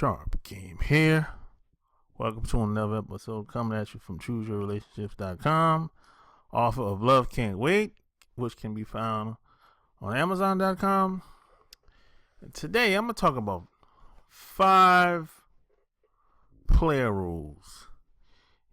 Sharp Game here. Welcome to another episode coming at you from ChooseYourRelationships.com. Author of Love Can't Wait, which can be found on Amazon.com. And today I'm going to talk about 5 player rules.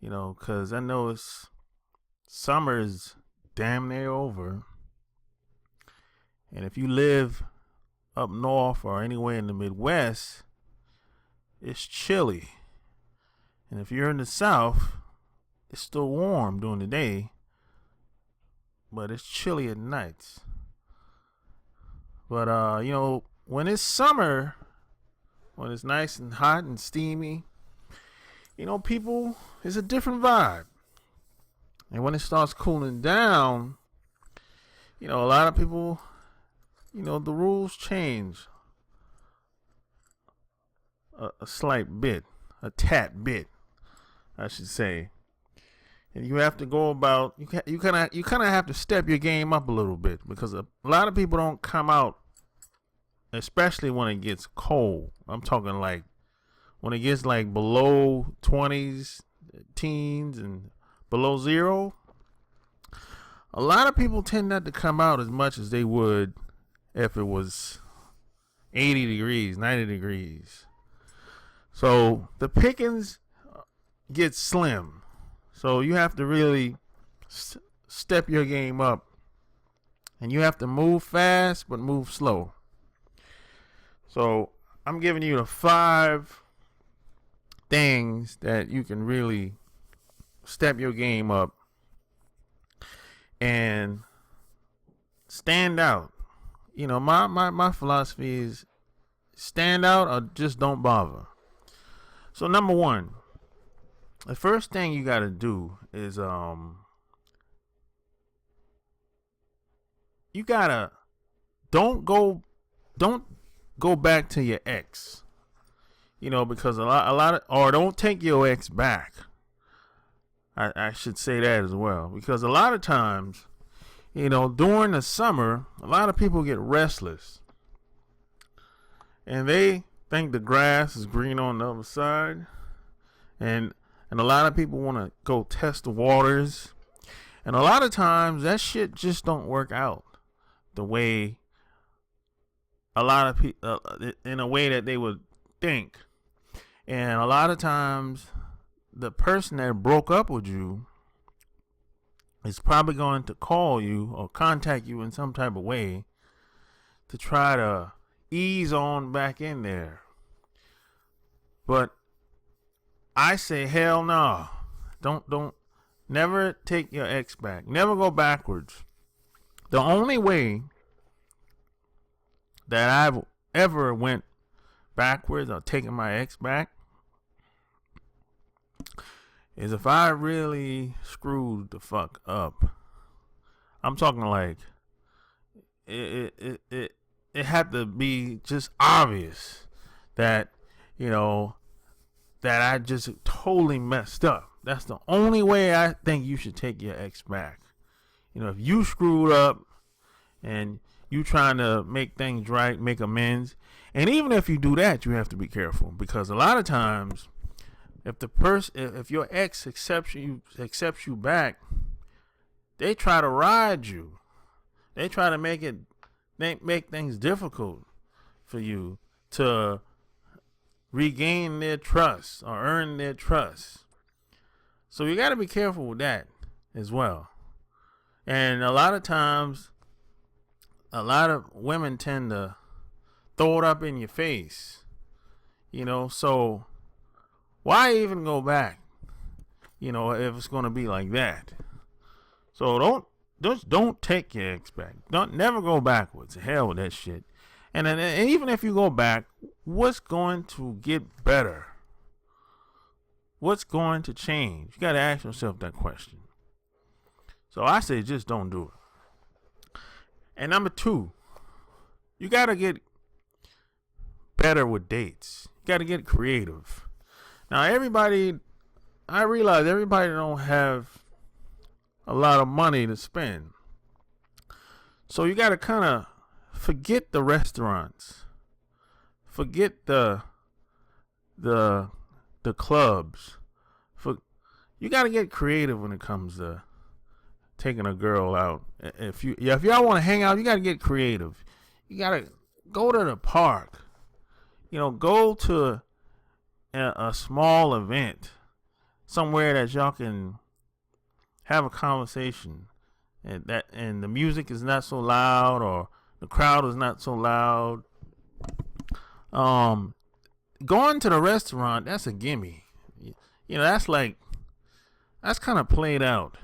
You know, because I know summer is damn near over. And if you live up north or anywhere in the Midwest, it's chilly. And if you're in the South, it's still warm during the day, but it's chilly at nights. But when it's summer, when it's nice and hot and steamy, people, it's a different vibe. And when it starts cooling down, a lot of people, the rules change a slight bit, a tad bit, I should say. And you have to go about, you kind of have to step your game up a little bit, because a lot of people don't come out, especially when it gets cold. I'm talking like when it gets like below 20s, teens, and below zero. A lot of people tend not to come out as much as they would if it was 80 degrees, 90 degrees. So the pickings get slim. So you have to really step your game up. And you have to move fast, but move slow. So I'm giving you the 5 things that you can really step your game up and stand out. My philosophy is stand out or just don't bother. So number 1, the first thing you got to do is you gotta don't go back to your ex. Because a lot of, or don't take your ex back. I should say that as well, because a lot of times, during the summer, a lot of people get restless, and they think the grass is green on the other side, and a lot of people want to go test the waters, and a lot of times that shit just don't work out the way a lot of people, in a way that they would think. And a lot of times the person that broke up with you is probably going to call you or contact you in some type of way to try to ease on back in there. But I say, hell no. Don't never take your ex back. Never go backwards. The only way that I've ever went backwards or taken my ex back is if I really screwed the fuck up. I'm talking like it had to be just obvious that that I just totally messed up. That's the only way I think you should take your ex back. If you screwed up and you trying to make things right, make amends, and even if you do that, you have to be careful, because a lot of times, if your ex accepts you back, they try to ride you. They try to make things difficult for you to regain their trust or earn their trust. So you got to be careful with that as well. And a lot of times, a lot of women tend to throw it up in your face, so why even go back, if it's going to be like that? So don't take your ex back. Never go backwards. Hell with that shit. And even if you go back, what's going to get better? What's going to change? You got to ask yourself that question. So I say just don't do it. And number 2, you got to get better with dates. You got to get creative. Now I realize everybody don't have a lot of money to spend. So you got to kind of forget the restaurants. Forget the the the clubs. For you got to get creative when it comes to taking a girl out. If y'all want to hang out, you got to get creative. You got to go to the park. Go to a small event somewhere that y'all can have a conversation, and the music is not so loud, or the crowd is not so loud. Going to the restaurant, that's a gimme. That's kind of played out.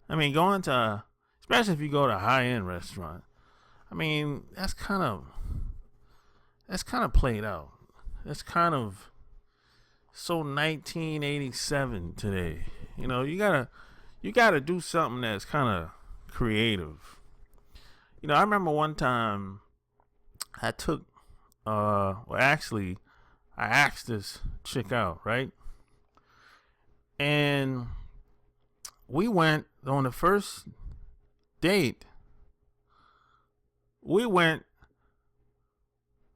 I mean, especially if you go to a high-end restaurant, I mean, that's kind of played out. That's kind of so 1987 today. You gotta do something that's kind of creative. I remember one time I took, I asked this chick out, right? And we went on the first date. We went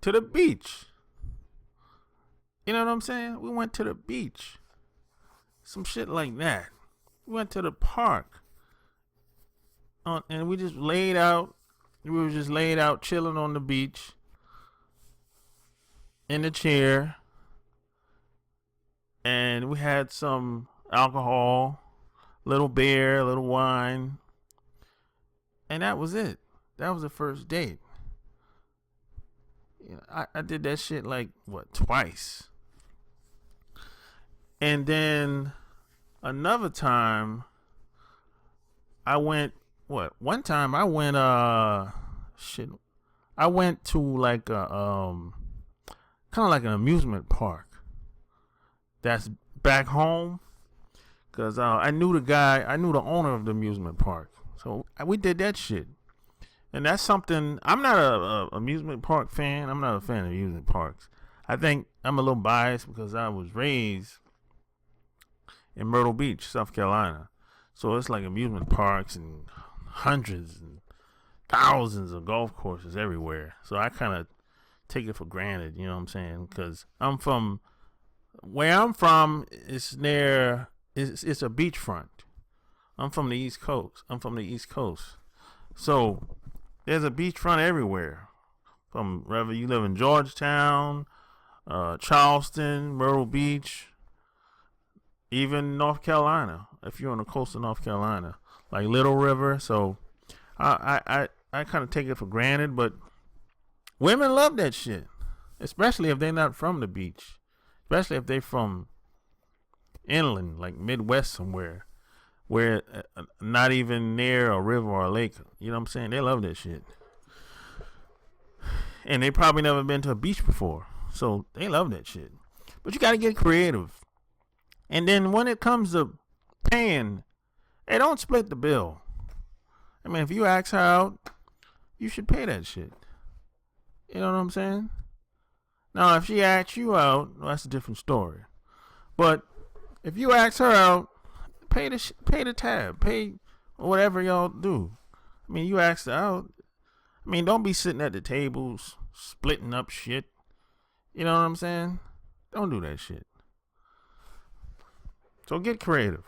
to the beach. You know what I'm saying? We went to the beach. Some shit like that. We went to the park. And we just laid out. We were just laid out chilling on the beach. In the chair. And we had some alcohol. Little beer, little wine. And that was it. That was the first date. I did that shit twice. And then another time one time I went I went to like a kind of like an amusement park that's back home, cuz I knew the owner of the amusement park. So we did that shit. And that's something, I'm not a amusement park fan. I'm not a fan of amusement parks. I think I'm a little biased because I was raised in Myrtle Beach, South Carolina. So it's like amusement parks and hundreds and thousands of golf courses everywhere. So I kind of take it for granted, you know what I'm saying? Because where I'm from, it's a beachfront. I'm from the East Coast. So there's a beachfront everywhere. From whether you live in Georgetown, Charleston, Myrtle Beach, even North Carolina. If you're on the coast of North Carolina, like Little River. So I kind of take it for granted, but women love that shit, especially if they're not from the beach, especially if they're from inland, like Midwest somewhere, where not even near a river or a lake. You know what I'm saying? They love that shit. And they probably never been to a beach before. So they love that shit. But you got to get creative. And then when it comes to paying, hey, don't split the bill. I mean, if you ask her out, you should pay that shit. You know what I'm saying? Now, if she asks you out, well, that's a different story. But if you ask her out, pay the tab, pay whatever y'all do. I mean, you asked her out. I mean, don't be sitting at the tables splitting up shit. You know what I'm saying? Don't do that shit. So get creative.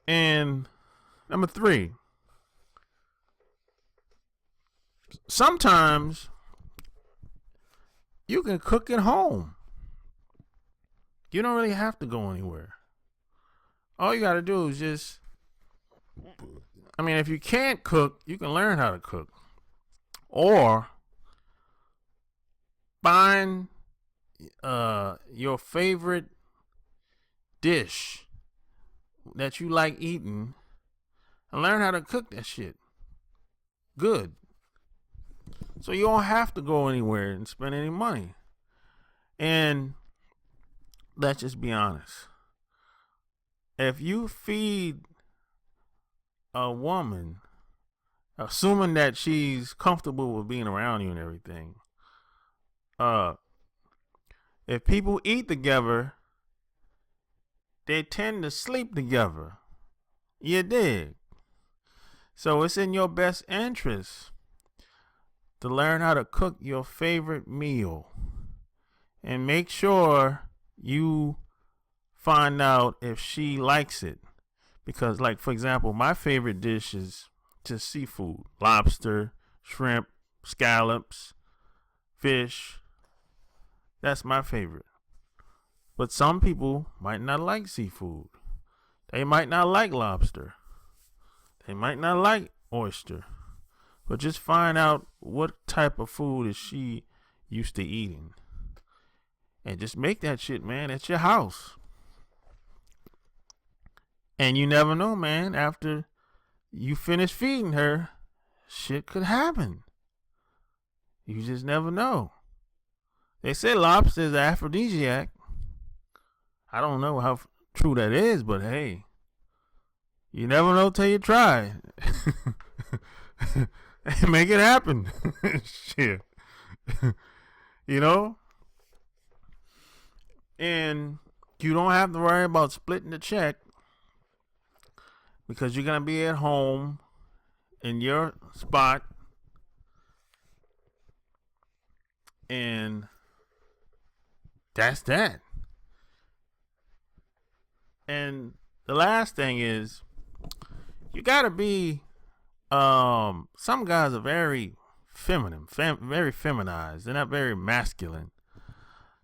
And number 3, sometimes you can cook at home. You don't really have to go anywhere. All you got to do is if you can't cook, you can learn how to cook. Or find your favorite dish that you like eating and learn how to cook that shit good. So you don't have to go anywhere and spend any money. And let's just be honest. If you feed a woman, assuming that she's comfortable with being around you and everything, if people eat together, they tend to sleep together. You dig? So it's in your best interest to learn how to cook your favorite meal. and make sure you find out if she likes it. Because, like, for example, my favorite dish is just seafood: lobster, shrimp, scallops, fish. That's my favorite. But some people might not like seafood. They might not like lobster. They might not like oyster. But just find out what type of food is she used to eating. And just make that shit, man, at your house. And you never know, man. After you finish feeding her, shit could happen. You just never know. They say lobster is an aphrodisiac. I don't know how true that is, but hey, you never know till you try. Make it happen. Shit. You know? And you don't have to worry about splitting the check, because you're going to be at home in your spot. And that's that. And the last thing is, you got to be, some guys are very feminine, very feminized. They're not very masculine.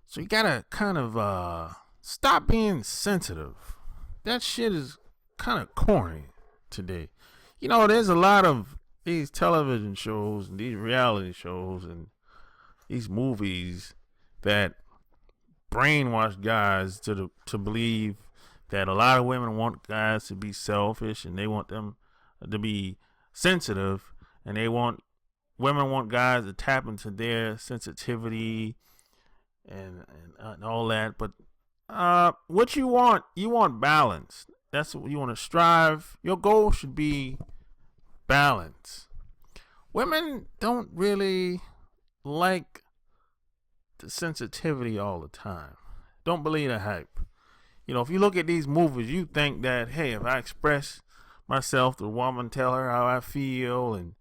So you got to kind of stop being sensitive. That shit is kind of corny today. You know, there's a lot of these television shows and these reality shows and these movies that brainwash guys to believe that a lot of women want guys to be selfish, and they want them to be sensitive, and women want guys to tap into their sensitivity and all that. But what you want balance. That's what you want to strive. Your goal should be balance. Women don't really like the sensitivity all the time. Don't believe the hype. You know, if you look at these movies, you think that, hey, if I express myself to a woman, tell her how I feel, and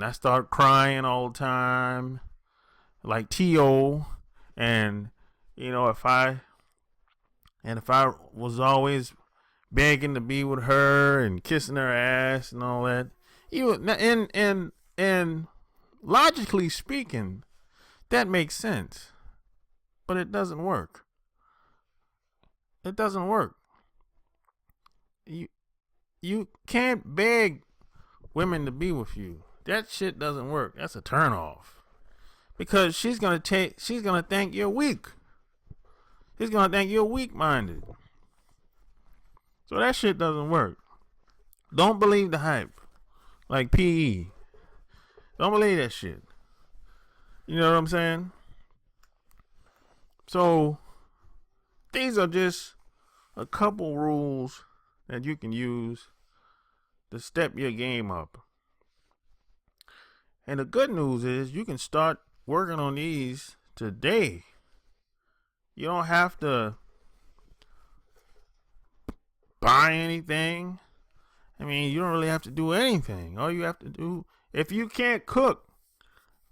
I start crying all the time, like T.O., and, you know, if I was always begging to be with her and kissing her ass and all that, and logically speaking, that makes sense, but it doesn't work. It doesn't work. You can't beg women to be with you. That shit doesn't work. That's a turnoff. Because she's gonna think you're weak. She's gonna think you're weak-minded. So that shit doesn't work. Don't believe the hype. Like PE. Don't believe that shit. You know what I'm saying? So these are just a couple rules that you can use to step your game up. And the good news is you can start working on these today. You don't have to buy anything. I mean, you don't really have to do anything. All you have to do, if you can't cook,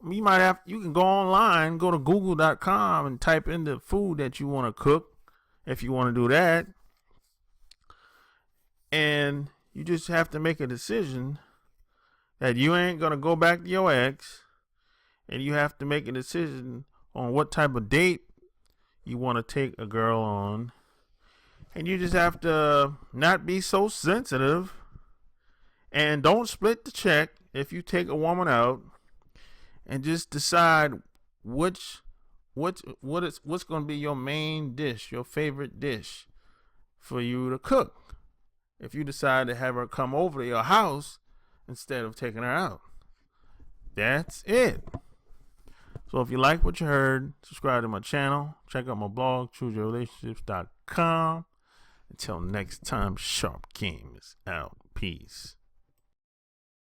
you can go online, go to google.com and type in the food that you want to cook, if you want to do that. And you just have to make a decision that you ain't going to go back to your ex, and you have to make a decision on what type of date you want to take a girl on. And you just have to not be so sensitive, and don't split the check if you take a woman out, and just decide what's going to be your main dish, your favorite dish for you to cook. If you decide to have her come over to your house instead of taking her out. That's it. So if you like what you heard, subscribe to my channel. Check out my blog, chooseyourrelationships.com. Until next time, Sharp Game is out. Peace.